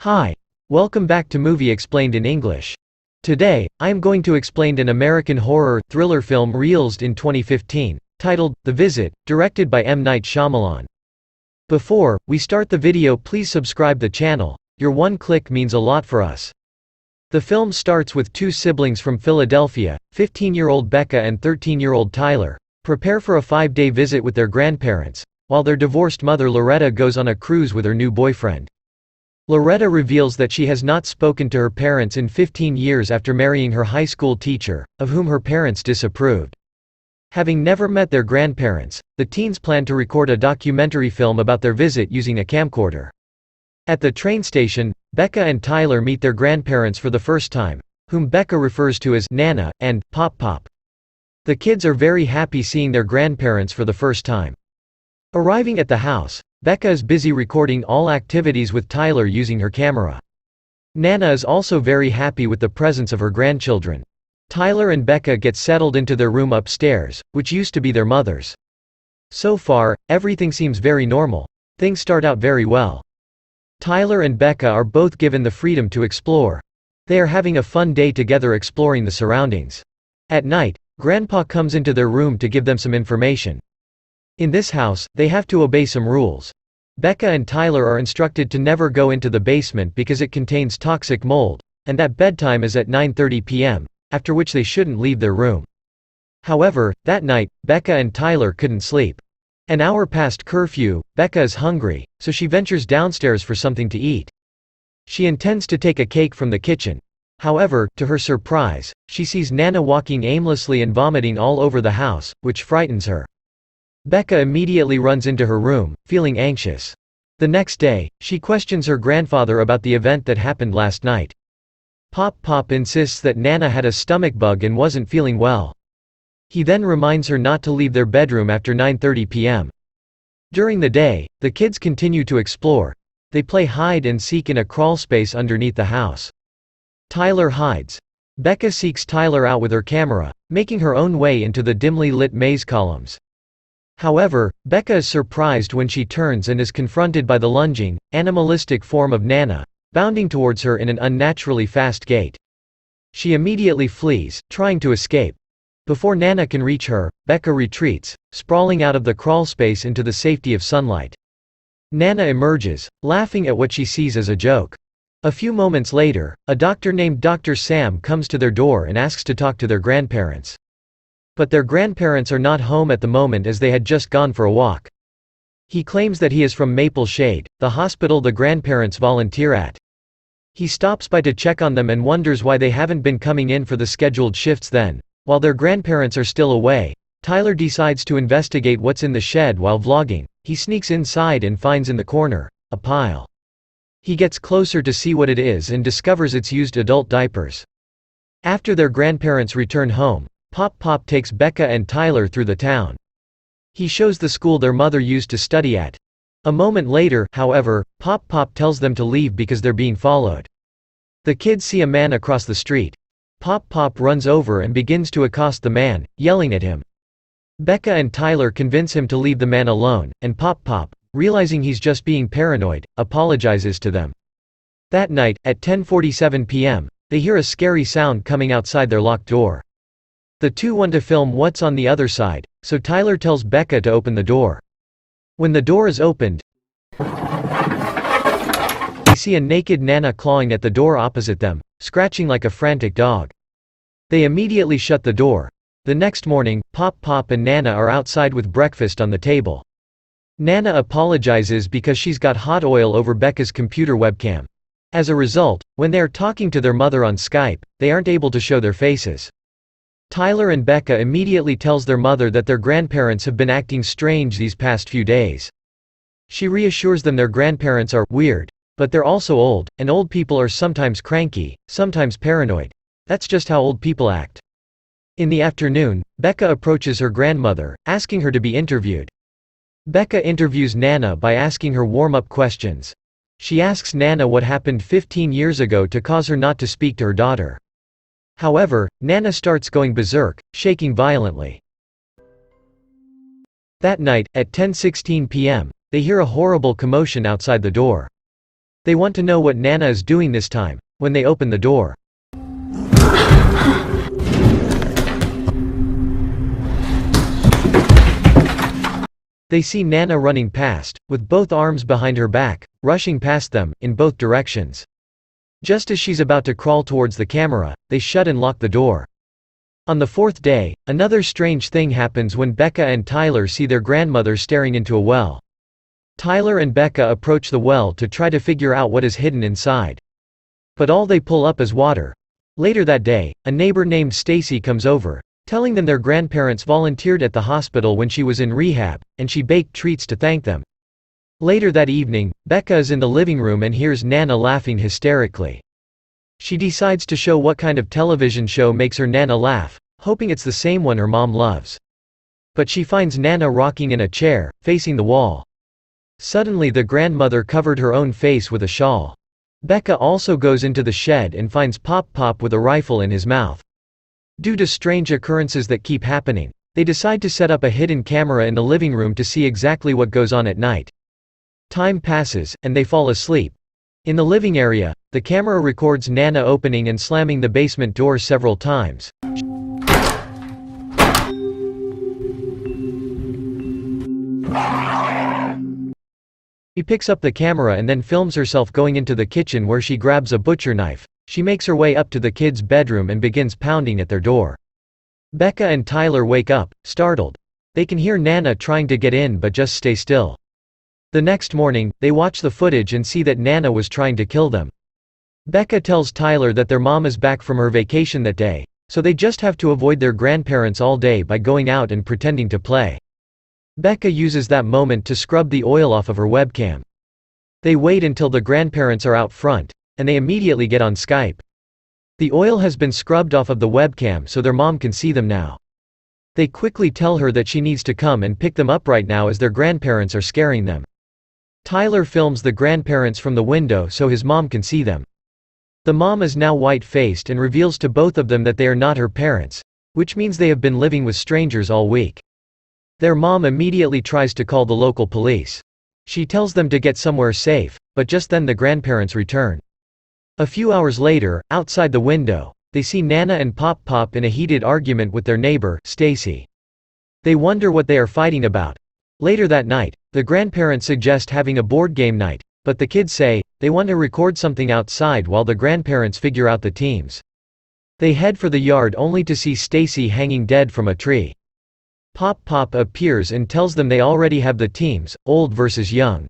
Hi. Welcome back to Movie Explained in English. Today, I am going to explain an American horror thriller film released in 2015, titled The Visit, directed by M. Night Shyamalan. Before we start the video, please subscribe the channel. Your one click means a lot for us. The film starts with two siblings from Philadelphia, 15-year-old Becca and 13-year-old Tyler, prepare for a 5-day visit with their grandparents, while their divorced mother Loretta goes on a cruise with her new boyfriend. Loretta reveals that she has not spoken to her parents in 15 years after marrying her high school teacher, of whom her parents disapproved. Having never met their grandparents, the teens plan to record a documentary film about their visit using a camcorder. At the train station, Becca and Tyler meet their grandparents for the first time, whom Becca refers to as Nana and Pop Pop. The kids are very happy seeing their grandparents for the first time. Arriving at the house, Becca is busy recording all activities with Tyler using her camera. Nana is also very happy with the presence of her grandchildren. Tyler and Becca get settled into their room upstairs, which used to be their mother's. So far, everything seems very normal. Things start out very well. Tyler and Becca are both given the freedom to explore. They are having a fun day together exploring the surroundings. At night, Grandpa comes into their room to give them some information. In this house, they have to obey some rules. Becca and Tyler are instructed to never go into the basement because it contains toxic mold, and that bedtime is at 9:30 p.m., after which they shouldn't leave their room. However, that night, Becca and Tyler couldn't sleep. An hour past curfew, Becca is hungry, so she ventures downstairs for something to eat. She intends to take a cake from the kitchen. However, to her surprise, she sees Nana walking aimlessly and vomiting all over the house, which frightens her. Becca immediately runs into her room, feeling anxious. The next day, she questions her grandfather about the event that happened last night. Pop Pop insists that Nana had a stomach bug and wasn't feeling well. He then reminds her not to leave their bedroom after 9:30 p.m. During the day, the kids continue to explore. They play hide and seek in a crawlspace underneath the house. Tyler hides. Becca seeks Tyler out with her camera, making her own way into the dimly lit maze columns. However, Becca is surprised when she turns and is confronted by the lunging, animalistic form of Nana, bounding towards her in an unnaturally fast gait. She immediately flees, trying to escape. Before Nana can reach her, Becca retreats, sprawling out of the crawlspace into the safety of sunlight. Nana emerges, laughing at what she sees as a joke. A few moments later, a doctor named Dr. Sam comes to their door and asks to talk to their grandparents. But their grandparents are not home at the moment as they had just gone for a walk. He claims that he is from Maple Shade, the hospital the grandparents volunteer at. He stops by to check on them and wonders why they haven't been coming in for the scheduled shifts then. While their grandparents are still away, Tyler decides to investigate what's in the shed while vlogging. He sneaks inside and finds in the corner a pile. He gets closer to see what it is and discovers it's used adult diapers. After their grandparents return home, Pop Pop takes Becca and Tyler through the town. He shows the school their mother used to study at. A moment later, however, Pop Pop tells them to leave because they're being followed. The kids see a man across the street. Pop Pop runs over and begins to accost the man, yelling at him. Becca and Tyler convince him to leave the man alone, and Pop Pop, realizing he's just being paranoid, apologizes to them. That night, at 10:47 p.m., they hear a scary sound coming outside their locked door. The two want to film what's on the other side, so Tyler tells Becca to open the door. When the door is opened, they see a naked Nana clawing at the door opposite them, scratching like a frantic dog. They immediately shut the door. The next morning, Pop Pop and Nana are outside with breakfast on the table. Nana apologizes because she's got hot oil over Becca's computer webcam. As a result, when they are talking to their mother on Skype, they aren't able to show their faces. Tyler and Becca immediately tells their mother that their grandparents have been acting strange these past few days. She reassures them their grandparents are weird, but they're also old, and old people are sometimes cranky, sometimes paranoid. That's just how old people act. In the afternoon, Becca approaches her grandmother, asking her to be interviewed. Becca interviews Nana by asking her warm-up questions. She asks Nana what happened 15 years ago to cause her not to speak to her daughter. However, Nana starts going berserk, shaking violently. That night, at 10:16 p.m., they hear a horrible commotion outside the door. They want to know what Nana is doing this time, when they open the door. They see Nana running past, with both arms behind her back, rushing past them, in both directions. Just as she's about to crawl towards the camera, they shut and lock the door. On the fourth day, another strange thing happens when Becca and Tyler see their grandmother staring into a well. Tyler and Becca approach the well to try to figure out what is hidden inside. But all they pull up is water. Later that day, a neighbor named Stacy comes over, telling them their grandparents volunteered at the hospital when she was in rehab, and she baked treats to thank them. Later that evening, Becca is in the living room and hears Nana laughing hysterically. She decides to show what kind of television show makes her Nana laugh, hoping it's the same one her mom loves. But she finds Nana rocking in a chair, facing the wall. Suddenly the grandmother covered her own face with a shawl. Becca also goes into the shed and finds Pop with a rifle in his mouth. Due to strange occurrences that keep happening, they decide to set up a hidden camera in the living room to see exactly what goes on at night. Time passes, and they fall asleep. In the living area, the camera records Nana opening and slamming the basement door several times. She picks up the camera and then films herself going into the kitchen where she grabs a butcher knife. She makes her way up to the kids' bedroom and begins pounding at their door. Becca and Tyler wake up, startled. They can hear Nana trying to get in but just stay still. The next morning, they watch the footage and see that Nana was trying to kill them. Becca tells Tyler that their mom is back from her vacation that day, so they just have to avoid their grandparents all day by going out and pretending to play. Becca uses that moment to scrub the oil off of her webcam. They wait until the grandparents are out front, and they immediately get on Skype. The oil has been scrubbed off of the webcam so their mom can see them now. They quickly tell her that she needs to come and pick them up right now as their grandparents are scaring them. Tyler films the grandparents from the window so his mom can see them. The mom is now white-faced and reveals to both of them that they are not her parents, which means they have been living with strangers all week. Their mom immediately tries to call the local police. She tells them to get somewhere safe, but just then the grandparents return. A few hours later, outside the window, they see Nana and Pop in a heated argument with their neighbor, Stacy. They wonder what they are fighting about. Later that night, the grandparents suggest having a board game night, but the kids say they want to record something outside while the grandparents figure out the teams. They head for the yard only to see Stacy hanging dead from a tree. Pop appears and tells them they already have the teams, old versus young.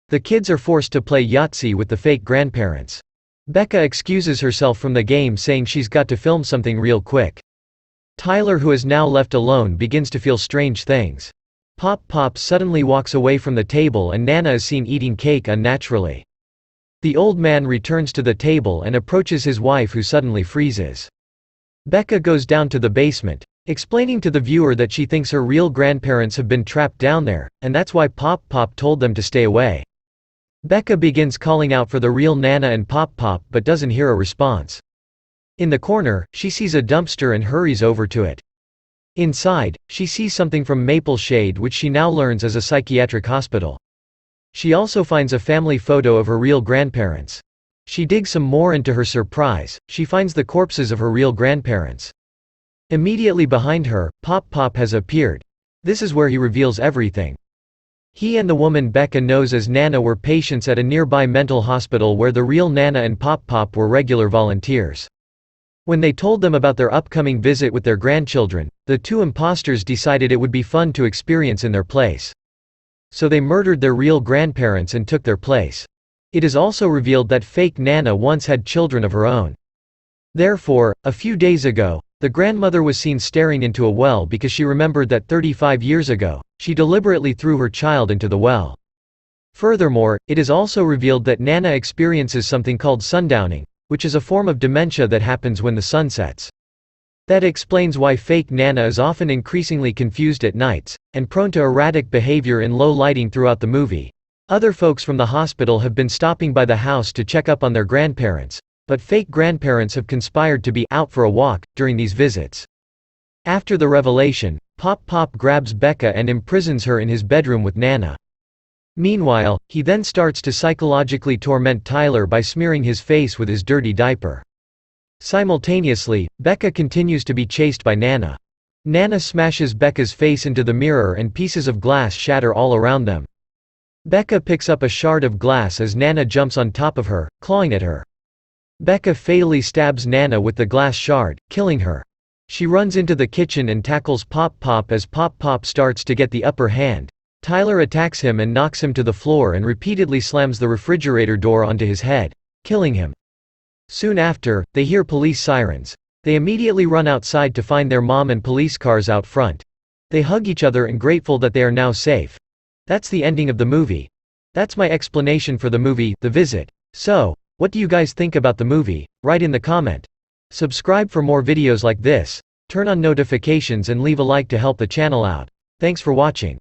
The kids are forced to play Yahtzee with the fake grandparents. Becca excuses herself from the game saying she's got to film something real quick. Tyler, who is now left alone, begins to feel strange things. Pop suddenly walks away from the table and Nana is seen eating cake unnaturally. The old man returns to the table and approaches his wife, who suddenly freezes. Becca goes down to the basement, explaining to the viewer that she thinks her real grandparents have been trapped down there, and that's why Pop told them to stay away. Becca begins calling out for the real Nana and Pop but doesn't hear a response. In the corner, she sees a dumpster and hurries over to it. Inside, she sees something from Maple Shade, which she now learns is a psychiatric hospital. She also finds a family photo of her real grandparents. She digs some more and to her surprise, she finds the corpses of her real grandparents. Immediately behind her, Pop has appeared. This is where he reveals everything. He and the woman Becca knows as Nana were patients at a nearby mental hospital where the real Nana and Pop were regular volunteers. When they told them about their upcoming visit with their grandchildren, the two imposters decided it would be fun to experience in their place. So they murdered their real grandparents and took their place. It is also revealed that fake Nana once had children of her own. Therefore, a few days ago, the grandmother was seen staring into a well because she remembered that 35 years ago, she deliberately threw her child into the well. Furthermore, it is also revealed that Nana experiences something called sundowning, which is a form of dementia that happens when the sun sets. That explains why fake Nana is often increasingly confused at nights, and prone to erratic behavior in low lighting throughout the movie. Other folks from the hospital have been stopping by the house to check up on their grandparents, but fake grandparents have conspired to be out for a walk during these visits. After the revelation, Pop grabs Becca and imprisons her in his bedroom with Nana. Meanwhile, he then starts to psychologically torment Tyler by smearing his face with his dirty diaper. Simultaneously, Becca continues to be chased by Nana. Nana smashes Becca's face into the mirror and pieces of glass shatter all around them. Becca picks up a shard of glass as Nana jumps on top of her, clawing at her. Becca fatally stabs Nana with the glass shard, killing her. She runs into the kitchen and tackles Pop Pop as Pop Pop starts to get the upper hand. Tyler attacks him and knocks him to the floor and repeatedly slams the refrigerator door onto his head, killing him. Soon after, they hear police sirens. They immediately run outside to find their mom and police cars out front. They hug each other and grateful that they are now safe. That's the ending of the movie. That's my explanation for the movie, The Visit. So, what do you guys think about the movie? Write in the comment. Subscribe for more videos like this, turn on notifications and leave a like to help the channel out. Thanks for watching.